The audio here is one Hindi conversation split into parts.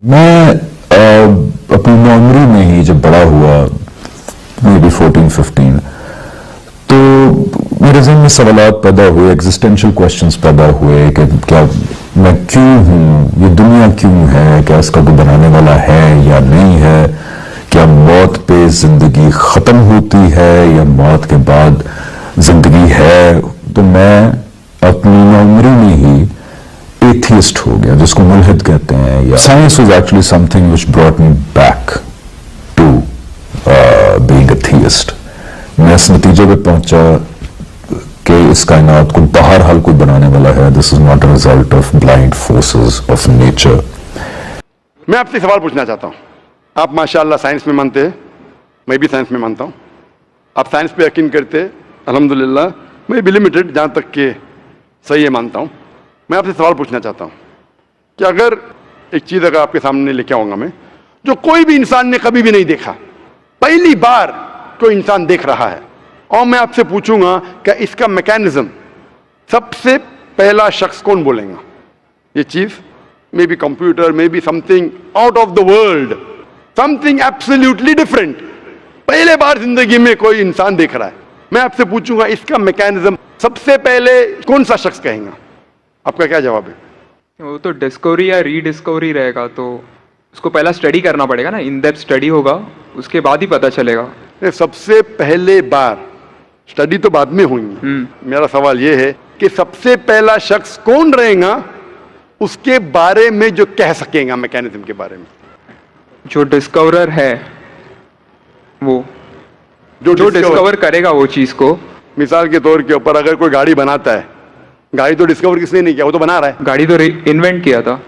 मैं अपनी नौमरी में ही जब बड़ा हुआ, मे बी 14-15, तो मेरे ज़हन में सवालात पैदा हुए, एग्जिस्टेंशियल क्वेश्चंस पैदा हुए कि क्या मैं क्यों हूँ, ये दुनिया क्यों है, क्या इसका कोई बनाने वाला है या नहीं है, क्या मौत पे जिंदगी खत्म होती है या मौत के बाद जिंदगी है। तो मैं अपनी नौमरी में ही एथियस्ट हो गया, जिसको मुल्हिद कहते हैं। या science was actually something which brought me back to being a theist. मैं इस नतीजे पे पहुंचा कि इस कायनात को बहरहाल कोई बनाने वाला है। This is not a result of blind forces of nature. मैं आपसे सवाल पूछना चाहता हूं। आप माशाअल्लाह साइंस में मानते हैं, मैं भी साइंस में मानता हूं। आप साइंस पे यकीन करते हैं, अल्हम्दुलिल्लाह। मैं भी लिमिटेड, जहां तक के सही है, मानता हूं। मैं आपसे सवाल पूछना चाहता हूं कि अगर एक चीज अगर आपके सामने लेके आऊंगा मैं, जो कोई भी इंसान ने कभी भी नहीं देखा, पहली बार कोई इंसान देख रहा है, और मैं आपसे पूछूंगा कि इसका मैकेनिज्म, सबसे पहला शख्स कौन बोलेगा? ये चीज may be computer, may be something out of the world, something absolutely different. पहले बार जिंदगी में कोई इंसान देख रहा है। मैं आपसे पूछूंगा इसका मैकेनिज्म सबसे पहले कौन सा शख्स कहेगा? आपका क्या जवाब है? वो तो डिस्कवरी या रीडिस्कवरी रहेगा, तो उसको पहला स्टडी करना पड़ेगा ना, इन डेप्थ स्टडी होगा, उसके बाद ही पता चलेगा। सबसे पहले बार स्टडी तो बाद में हुई। मेरा सवाल यह है कि सबसे पहला शख्स कौन रहेगा उसके बारे में जो कह सकेगा, मैकेनिज्म के बारे में? जो डिस्कवरर है, वो जो डिस्कवर करेगा वो चीज को। मिसाल के तौर के ऊपर अगर कोई गाड़ी बनाता है, गाड़ी तो डिस्कवर किसने नहीं किया, वो तो बना रहा है। गाड़ी तो इन्वेंट किया था,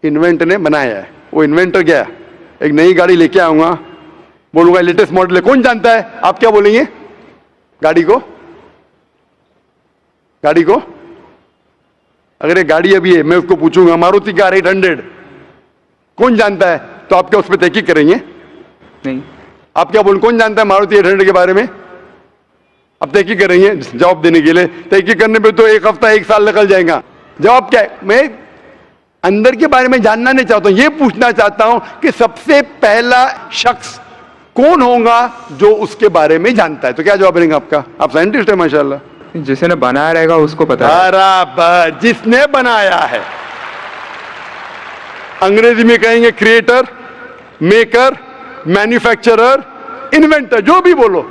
इन्वेंट ने बनाया है। वो इन्वेंटर गया, एक नई गाड़ी लेके आऊंगा, बोलूंगा लेटेस्ट मॉडल है, कौन जानता है? आप क्या बोलेंगे? गाड़ी को अगर एक गाड़ी अभी है, मैं उसको पूछूंगा मारुति कार 800 कौन जानता है, तो आप क्या उस पर तहकीक करेंगे? नहीं। आप क्या बोलेंगे, कौन जानता है मारुति 800 के बारे में? अब तहकीक करेंगे जवाब देने के लिए। तहकीक करने पे तो एक हफ्ता, एक साल निकल जाएगा। जवाब क्या है? मैं अंदर के बारे में जानना नहीं चाहता हूं, यह पूछना चाहता हूं कि सबसे पहला शख्स कौन होगा जो उसके बारे में जानता है। तो क्या जवाब देंगे आपका? आप साइंटिस्ट है माशाल्लाह। जिसने बनाया रहेगा उसको पता है। बराबर, जिसने बनाया है। अंग्रेजी में कहेंगे क्रिएटर, मेकर, मैन्युफैक्चरर, इन्वेंटर, जो भी बोलो,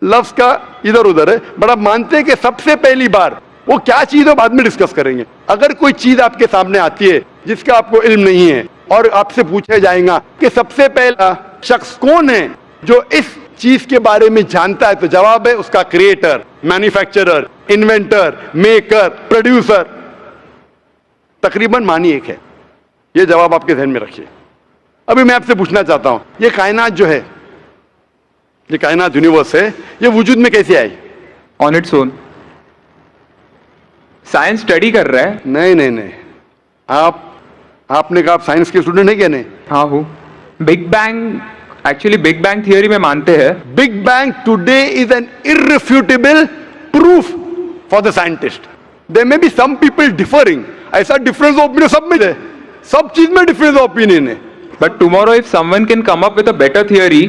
लफ्ज का इधर उधर है। बड़ा मानते हैं कि सबसे पहली बार वो क्या चीज है बाद में डिस्कस करेंगे। अगर कोई चीज आपके सामने आती है जिसका आपको इल्म नहीं है और आपसे पूछा जाएगा कि सबसे पहला शख्स कौन है जो इस चीज के बारे में जानता है, तो जवाब है उसका creator, manufacturer, inventor, maker, producer. तकरीबन मानी एक है। यह जवाब आपके ध्यान में रखिए। अभी मैं आपसे पूछना चाहता हूं, यह कायनात जो है, ये कायनात यूनिवर्स है, ये वजूद में कैसे आई? On its own. Science study कर रहा है। नहीं, आपने कहा आप साइंस के स्टूडेंट है क्या? नहीं। हाँ हूँ। Big bang, actually big bang theory में मानते हैं। Big bang today is an irrefutable proof for the scientist. There may be some people differing, ऐसा डिफरेंस ऑफ ओपिनियन सब में है, सब चीज में डिफरेंस ऑफ ओपिनियन है। But tomorrow if someone can come up with a better theory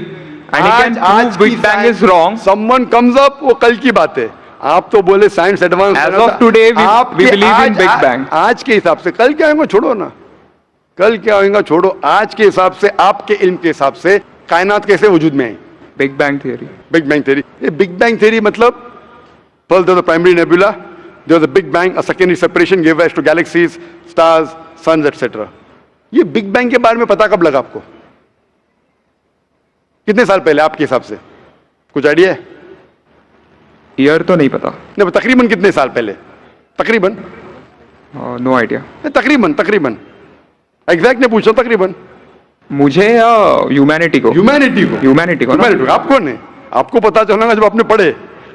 and he can prove Big Bang is wrong. Someone comes up, वो कल की बात है। आप तो बोले science advance. As of today, we believe in Big Bang. आज के हिसाब से, कल क्या होगा छोड़ो ना, कल क्या होगा छोड़ो। आज के हिसाब से, आपके इल्म के हिसाब से कायनात कैसे वजूद में आई? Big bang theory. Big bang theory. ये बिग बैंग थियरी मतलब first there was the primary nebula, there was a big bang, a secondary separation give rise to galaxies, stars, suns etcetera. ये बिग बैंग के बारे में पता कब लगा आपको? कितने साल पहले आपके हिसाब से? कुछ आइडिया है? ईयर तो नहीं पता। नहीं, तकरीबन कितने साल पहले? तकरीबन नो आइडिया। तकरीबन एग्जैक्ट नहीं पूछ रहा, तकरीबन। मुझे या ह्यूमैनिटी को? ह्यूमैनिटी को। आपको नहीं, आपको पता चलेगा जब आपने पढ़े।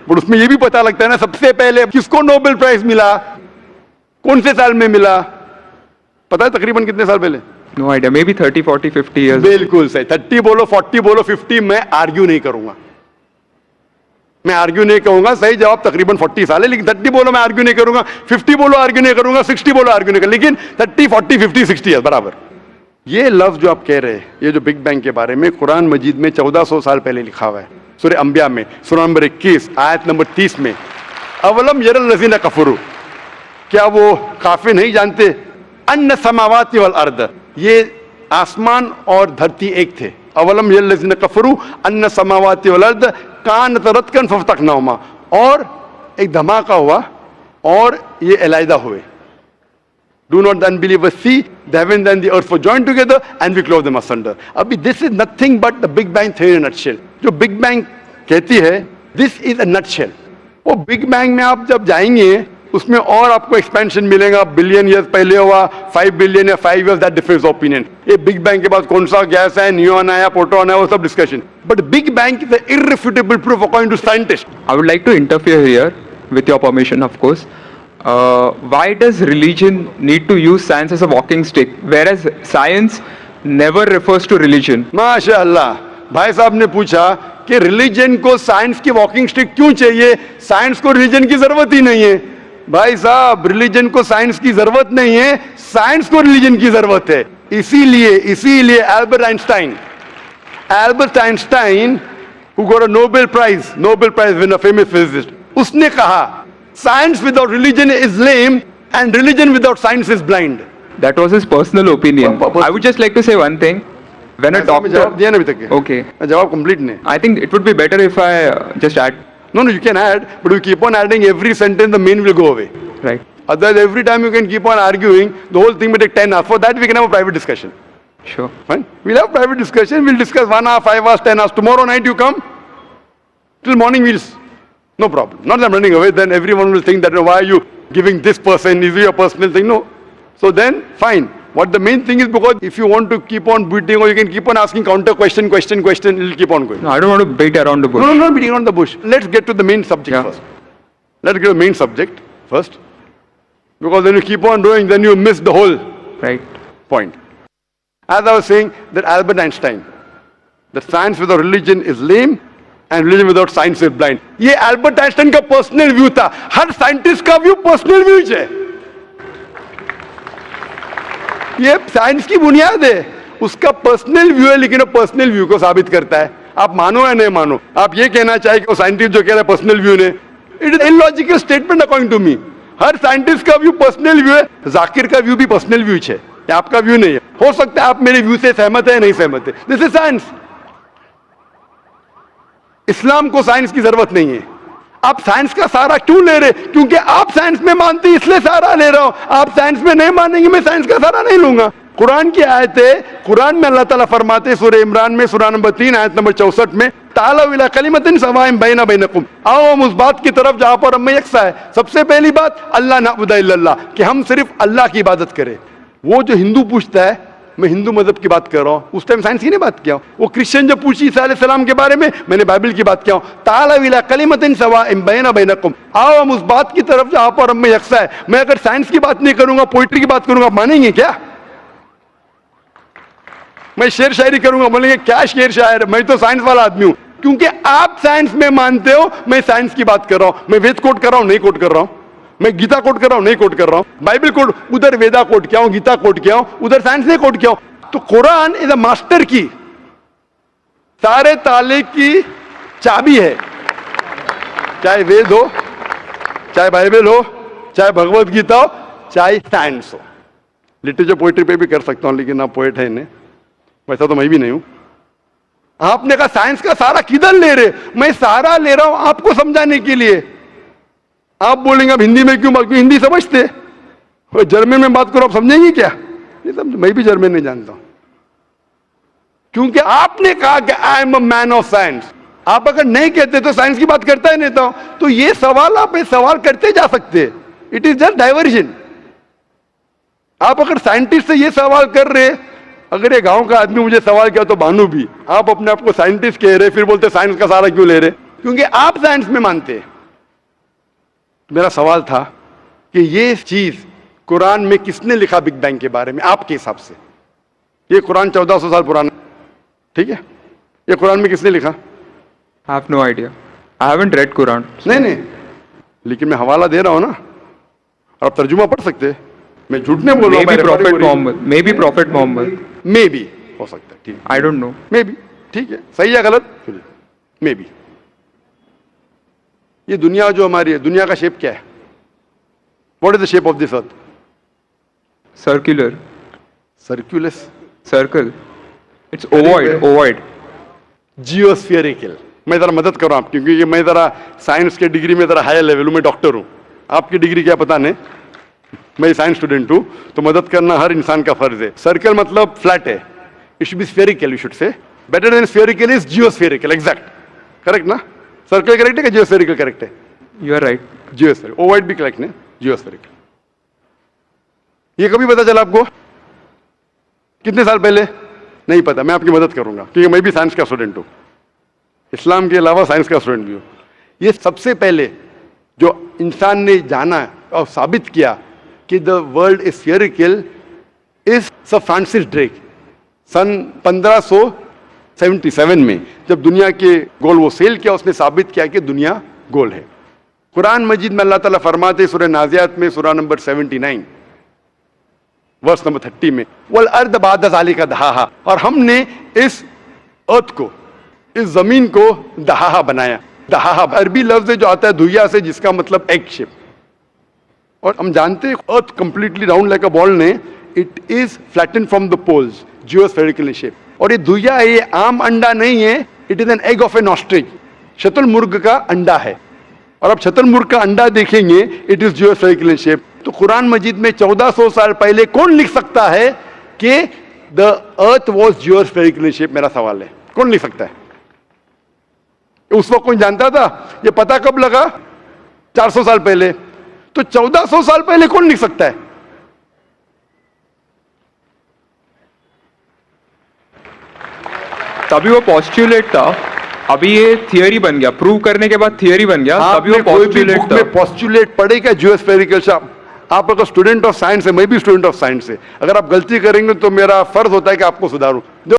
पर उसमें यह भी पता लगता है ना, सबसे पहले किसको नोबेल प्राइज मिला, कौन से साल में मिला, पता है तकरीबन कितने साल पहले? No idea, maybe 30, 40, 50 years. बिल्कुल सही। 30 बोलो, 40 बोलो, 50, मैं आर्ग्यू नहीं करूंगा। मैं आर्ग्यू नहीं कहूंगा, सही जवाब तकरीबन 40 साल है। लेकिन 30 बोलो मैं आर्ग्यू नहीं करूंगा, 50 बोलो आर्ग्यू नहीं करूंगा, 60 बोलो आर्ग्यू नहीं करूंगा, लेकिन 30, 40, 50, 60 ईयर्स बराबर। ये लफ्ज जो आप कह रहे हैं, ये जो बिग बैंग के बारे में कुरान मजीद में 1400 साल पहले लिखा हुआ है, सूरह अंबिया में सूरह नंबर 21 आयत नंबर 30 में, अवलम यरल लज़ीना कफरू, क्या वो काफिर नहीं जानते, अन्ना समावाति वल अर्द, ये आसमान और धरती एक थे, अवलम यरल लज़ीना कफरू अन्ना समावाति वल अर्द कानत रतकन फफतकनाहुमा, और एक धमाका हुआ और ये अलहदा हुए. Do not the unbelievers see the heavens and the earth were joined together and we clove them asunder. अभी this is nothing but the Big Bang theory in a nutshell. जो Big Bang कहती है, this is a nutshell. वो Big Bang में आप जब जाएंगे उसमें और आपको एक्सपेंशन मिलेगा, बिलियन ईयर्स पहले हुआ, 5 बिलियन या 5 ईयर्स, दैट डिफरेंस ओपिनियन. ये बिग बैंग के बाद कौन सा गैस है, नियॉन है या प्रोटॉन है, वो सब discussion. But big bang is the irrefutable proof according to scientist. I would like to interfere here, with your permission, of course. Why does religion need to use science as a walking stick, whereas science never refers to religion? माशाअल्लाह, भाई साहब ने पूछा कि रिलीजन को साइंस की वॉकिंग स्टिक क्यों चाहिए, साइंस को रिलीजन की जरूरत ही नहीं है. भाई साहब, रिलीजन को साइंस की जरूरत नहीं है, साइंस को रिलीजन की जरूरत है. इसीलिए Albert Einstein who got a Nobel Prize winner, famous physicist, उसने कहा science without religion is lame and religion without science is blind. That was his personal opinion. I would just like to say one thing. When a जवाब doctor... दिया ना अभी तक. Okay. जवाब कंप्लीट नहीं. I think it would be better if I just add... No, you can add, but you keep on adding every sentence, the main will go away. Right. Otherwise, every time you can keep on arguing, the whole thing will take 10 hours. For that, we can have a private discussion. Sure. Fine? We'll have private discussion. We'll discuss 1 hour, 5 hours, 10 hours. Tomorrow night you come. Till morning no problem. Not that I'm running away. Then everyone will think that, why are you giving this person? Is it your personal thing? No. So then, fine. What the main thing is, because if you want to keep on beating, or you can keep on asking counter question, it'll keep on going. No, I don't want to beat around the bush. No, not beating around the bush. Let's get to the main subject first. Let's get to the main subject first. Because when you keep on doing, then you miss the whole point. As I was saying, that Albert Einstein, that science without religion is lame and religion without science is blind. ये Albert Einstein का पर्सनल व्यू था. हर साइंटिस्ट का व्यू पर्सनल व्यू है. ये साइंस की बुनियाद है. उसका पर्सनल व्यू है, लेकिन वो पर्सनल व्यू को साबित करता है. आप मानो या नहीं मानो, आप ये कहना चाहे कि वो साइंटिस्ट जो कह रहा है पर्सनल व्यू ने, it is illogical statement according to me. हर साइंटिस्ट का व्यू पर्सनल व्यू है. जाकिर का व्यू भी पर्सनल व्यू है, आपका व्यू नहीं है. हो सकता है आप मेरे व्यू से सहमत है, नहीं सहमत है. This is science. इस्लाम को साइंस की जरूरत नहीं है. आप साइंस का सहारा क्यों ले रहे? क्योंकि आप साइंस में मानते, इसलिए सहारा ले रहा हूं. आप साइंस में नहीं मानेंगे, मैं साइंस का सहारा नहीं लूंगा. कुरान की आयत है, कुरान में अल्लाह ताला फरमाते सूरह इमरान में सूरह नंबर 3 आयत नंबर 64 में, तालू इला कलिमतिन सवाइन बैना बैनकुम, आओ हम उस बात की तरफ जहां पर हम यकसा है. सबसे पहली बात, अल्लाह नअबुदा इल्लल्लाह, कि हम सिर्फ अल्लाह की इबादत करें. वो जो हिंदू पूछता है, मैं हिंदू मजहब की बात कर रहा हूं, उस टाइम साइंस की नहीं बात किया. वो क्रिश्चियन जो पूछी ईसा अलैहिस्सलाम के बारे में, मैंने बाइबल की बात किया. तालू इला कलिमतिन सवाइन बैना बैनकुम, आओ हम उस बात की तरफ जहां पर हम यकसा है. मैं अगर साइंस की बात नहीं करूंगा, पोइट्री की बात करूंगा, मानेंगे क्या? मैं शेर शायरी करूंगा, बोलेंगे क्या शेर शायर, मैं तो साइंस वाला आदमी हूं. क्योंकि आप साइंस में मानते हो, मैं साइंस की बात कर रहा हूं. मैं वेद कोट कर रहा हूं, नहीं कोट कर रहा हूं. मैं गीता कोट कर रहा हूं, नहीं कोट कर रहा हूं. बाइबल कोट, उधर वेदा कोट किया हूं, गीता कोट किया हूं, उधर साइंस नहीं कोट किया हूं. तो कुरान इज अ मास्टर की, सारे ताले की चाबी है. चाहे वेद हो, चाहे बाइबल हो, चाहे भगवत गीता हो, चाहे साइंस हो. लिटरेचर पोइट्री पे भी कर सकता हूं, लेकिन आप पोएट है नहीं, वैसा तो मैं भी नहीं हूं. आपने कहा साइंस का सहारा किधर ले रहे? मैं सहारा ले रहा हूं आपको समझाने के लिए. आप बोलेंगे अब हिंदी में क्यों बात, क्यों हिंदी समझते? जर्मन में बात करो, आप समझेंगे क्या? नहीं समझ. मैं भी जर्मन नहीं जानता हूं. क्योंकि आपने कहा कि I am a man of science. आप अगर नहीं कहते तो साइंस की बात करता ही नहीं था. तो ये सवाल आप सवाल करते जा सकते. It is just diversion. आप अगर साइंटिस्ट से ये सवाल कर रहे, अगर ये गांव का आदमी मुझे सवाल किया तो बानू भी, आप अपने आप को साइंटिस्ट कह रहे, फिर बोलते साइंस का सहारा क्यों ले रहे? क्योंकि आप साइंस में मानते. मेरा सवाल था कि ये चीज कुरान में किसने लिखा बिग बैंग के बारे में आपके हिसाब से? ये कुरान 1400 साल पुराना, ठीक है? ये कुरान में किसने लिखा? I have no idea. I haven't read Quran. नहीं, लेकिन मैं हवाला दे रहा हूं ना, आप तर्जुमा पढ़ सकते हैं. मैं झूठ नहीं बोल रहा हूं. Maybe Prophet Muhammad. May be हो सकता है, ठीक I don't know. May be, ठीक है, सही या गलत, मे बी। ये दुनिया जो हमारी है, दुनिया का शेप क्या है? What is the shape of this earth? Circular. सर्क्यूलस, Circle. It's ovoid. Ovoid. जियोस्फेरिकल। मैं जरा मदद कर रहा हूं, क्योंकि ये मैं जरा साइंस के डिग्री में जरा हायर लेवल हूं, मैं डॉक्टर हूं, आपकी डिग्री क्या पता नहीं, मैं साइंस स्टूडेंट हूं, तो मदद करना हर इंसान का फर्ज है। सर्कल मतलब फ्लैट है, it should be spherical, you should say. Better than spherical is geospherical, exact, correct ना? सर्कल करेक्ट है कि जियोस्फेरिकल करेक्ट है? You are right. Geospherical, ovoid भी करेक्ट है, जियोस्फेरिकल। ये कभी पता चला आपको? कितने साल पहले? नहीं पता, मैं आपकी मदद करूंगा, क्योंकि मैं भी साइंस का स्टूडेंट हूं, इस्लाम के अलावा साइंस का स्टूडेंट भी हूं। ये सबसे पहले जो इंसान ने जाना और साबित किया कि the world is spherical is sir Francis Drake. सन 1577 में जब दुनिया के गोल वो सेल किया, उसने साबित किया कि दुनिया गोल है। कुरान मजीद में अल्लाह ताला फरमाते सूरह नाज़ियात में सूरह नंबर 79 वर्स नंबर 30 में, वल अर्द बाद ज़ालिका दहाहा, और हमने इस अर्थ को, इस जमीन को दहाहा बनाया। दहाहा अरबी लफ्ज है जो आता है धुइया से, जिसका मतलब एग शेप। और हम जानते हैं earth completely round like a ball ने, it is flatten from the poles, geospherical shape. और ये धुइया है, ये आम अंडा नहीं है, it is an egg of an ostrich, शतुरमुर्ग का अंडा है। और अब शतुरमुर्ग का अंडा देखेंगे, इट इज जियोस्फेरिकल शेप। तो कुरान मजीद में 1400 साल पहले कौन लिख सकता है कि द अर्थ वॉज जियोस्फेरिकल शेप? मेरा सवाल है, कौन लिख सकता है? उस वक्त कौन जानता था? ये पता कब लगा? 400 साल पहले। तो 1400 साल पहले कौन लिख सकता है? तभी वो postulate था, अभी ये थियरी बन गया, प्रूव करने के बाद थियरी बन गया, तभी वो postulate था। पोस्टुलेट पढ़ेगा जियोस्फेरिकल शेप। आप अगर स्टूडेंट ऑफ साइंस है, मैं भी स्टूडेंट ऑफ साइंस है, अगर आप गलती करेंगे तो मेरा फर्ज होता है कि आपको सुधारूं।